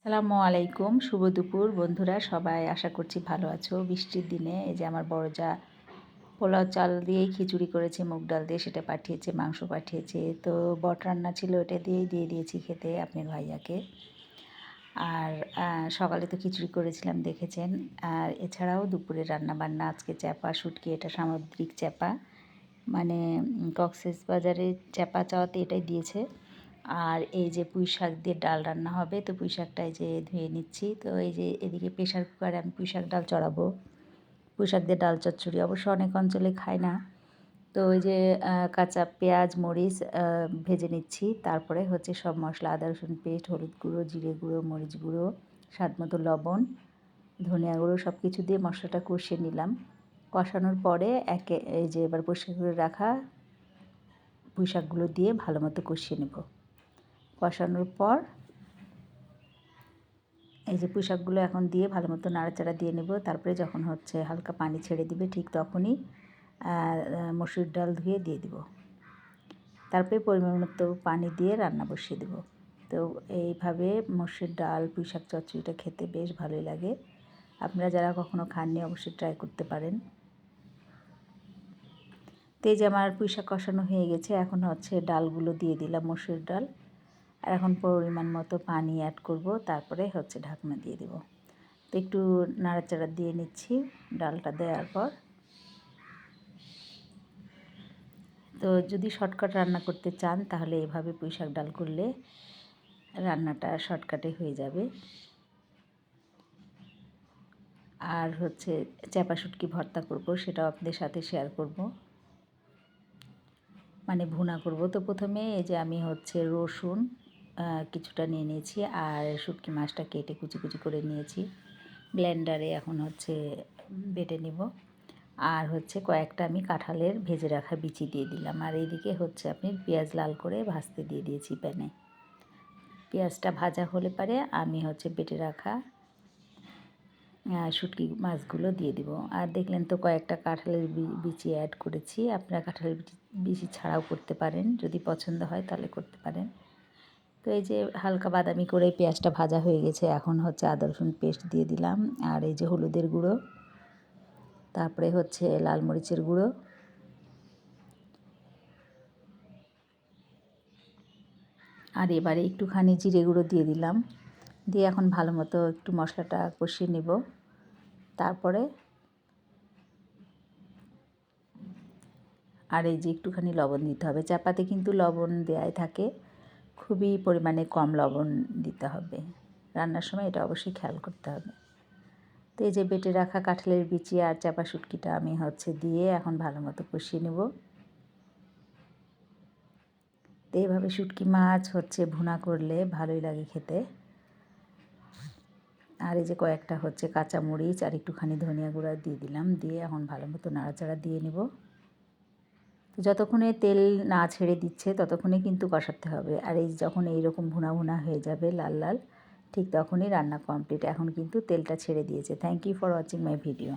আসসালামু আলাইকুম, শুভ দুপুর বন্ধুরা। সবাই আশা করছি ভালো আছো। বৃষ্টির দিনে এই যে আমার বড় যা পোলাও চাল দিয়েই খিচুড়ি করেছে, মুগ ডাল দিয়ে সেটা পাঠিয়েছে, মাংস পাঠিয়েছে। তো বট রান্না ছিল, ওটা দিয়েই দিয়ে দিয়েছি খেতে আপনার ভাইয়াকে। আর সকালে তো খিচুড়ি করেছিলাম দেখেছেন। আর এছাড়াও দুপুরে রান্না বান্না আজকে চ্যাপা শুটকি, এটা সামুদ্রিক চ্যাপা, মানে কক্সবাজারের চ্যাপা চাওয়াতে এটাই দিয়েছে। আর এই যে পুঁই শাক দিয়ে ডাল রান্না হবে, তো পুঁই শাকটা এই যে ধুয়ে নিচ্ছি। তো এই যে এদিকে প্রেশার কুকারে আমি পুঁই শাক ডাল চড়াবো। পুঁই শাক দিয়ে ডাল চচ্চড়ি অবশ্য অনেক অঞ্চলে খায় না। তো ওই যে কাঁচা পেঁয়াজ মরিচ ভেজে নিচ্ছি। তারপরে হচ্ছে সব মশলা, আদা রসুন পেস্ট, হলুদ গুঁড়ো, জিরে গুঁড়ো, মরিচ গুঁড়ো, স্বাদ মতো লবণ, ধনিয়া গুঁড়ো সব কিছু দিয়ে মশলাটা কষিয়ে নিলাম। কষানোর পরে এই যে এবার পরিষ্কার করে রাখা পুঁই শাকগুলো দিয়ে ভালো মতো কষিয়ে নেব। কষানোর পর এই যে পুঁই শাকগুলো এখন দিয়ে ভালো মতো নাড়াচাড়া দিয়ে নেব। তারপরে যখন হচ্ছে হালকা পানি ছেড়ে দিবে, ঠিক তখনই মসুর ডাল ধুয়ে দিয়ে দিব। তারপরে পরিমাণ মতো পানি দিয়ে রান্না বসিয়ে দেব। তো এইভাবে মসুর ডাল পুঁই শাক চচ্চড়িটা খেতে বেশ ভালোই লাগে। আপনারা যারা কখনো খাননি অবশ্যই ট্রাই করতে পারেন। তো এই যে আমার পুঁই শাক কষানো হয়ে গেছে, এখন হচ্ছে ডালগুলো দিয়ে দিলাম, মসুর ডাল। আর এখন পরিমাণ মতো পানি অ্যাড করব, তারপরে হচ্ছে ঢাকনা দিয়ে দেব। তো একটু নাড়াচাড়া দিয়ে নিচ্ছি ডালটা দেওয়ার পর। তো যদি শর্টকাট রান্না করতে চান তাহলে এভাবে পুঁই শাক ডাল করলে রান্নাটা শর্টকাটে হয়ে যাবে। আর হচ্ছে চ্যাপা শুটকি ভর্তা করব, সেটাও আপনাদের সাথে শেয়ার করব, মানে ভুনা করব। তো প্রথমে এই যে আমি হচ্ছে রসুন কিছুটা নিয়ে নিয়েছি, আর শুটকি মাছটা কেটে কুচি কুচি করে নিয়েছি। ব্লেন্ডারে এখন হচ্ছে বেটে নিব। আর হচ্ছে কয়েকটা আমি কাঁঠালের ভেজে রাখা বিচি দিয়ে দিলাম। আর এইদিকে হচ্ছে আপনি পেঁয়াজ লাল করে ভাজতে দিয়ে দিয়েছি প্যানে। পেঁয়াজটা ভাজা হলে পারে আমি হচ্ছে বেটে রাখা শুটকি মাছগুলো দিয়ে দিব। আর দেখলেন তো কয়েকটা কাঁঠালের বিচি অ্যাড করেছি। আপনারা কাঁঠালের বিচি ছাড়াও করতে পারেন, যদি পছন্দ হয় তাহলে করতে পারেন। তো এই যে হালকা বাদামি করে পেঁয়াজটা ভাজা হয়ে গেছে, এখন হচ্ছে আদা রসুন পেস্ট দিয়ে দিলাম। আর এই যে হলুদের গুঁড়ো, তারপরে হচ্ছে লাল মরিচের গুঁড়ো, আর এবারে একটুখানি জিরে গুঁড়ো দিয়ে দিলাম। দিয়ে এখন ভালো মতো একটু মশলাটা কষিয়ে নেব। তারপরে আর এই যে একটুখানি লবণ দিতে হবে। চাপাতে কিন্তু লবণ দেয়াই থাকে, খুবই পরিমাণে কম লবণ দিতে হবে। রান্নার সময় এটা অবশ্যই খেয়াল করতে হবে। তো এই যে বেটে রাখা কাঁঠালের বিচি আর চাপা শুটকিটা আমি হচ্ছে দিয়ে এখন ভালো মতো কষিয়ে নেব। তো এইভাবে শুটকি মাছ হচ্ছে ভুনা করলে ভালোই লাগে খেতে। আর এই যে কয়েকটা হচ্ছে কাঁচামরিচ আর একটুখানি ধনিয়া গুঁড়া দিয়ে দিলাম। দিয়ে এখন ভালো মতো নাড়াচাড়া দিয়ে নেব। তো যতক্ষণে তেল না ছেড়ে দিচ্ছে ততক্ষণে কিন্তু কষাতে হবে। আর এই যখন এইরকম ভুনা ভুনা হয়ে যাবে লাল লাল, ঠিক তখনই রান্না কমপ্লিট। এখন কিন্তু তেলটা ছেড়ে দিয়েছে। Thank you for watching my video.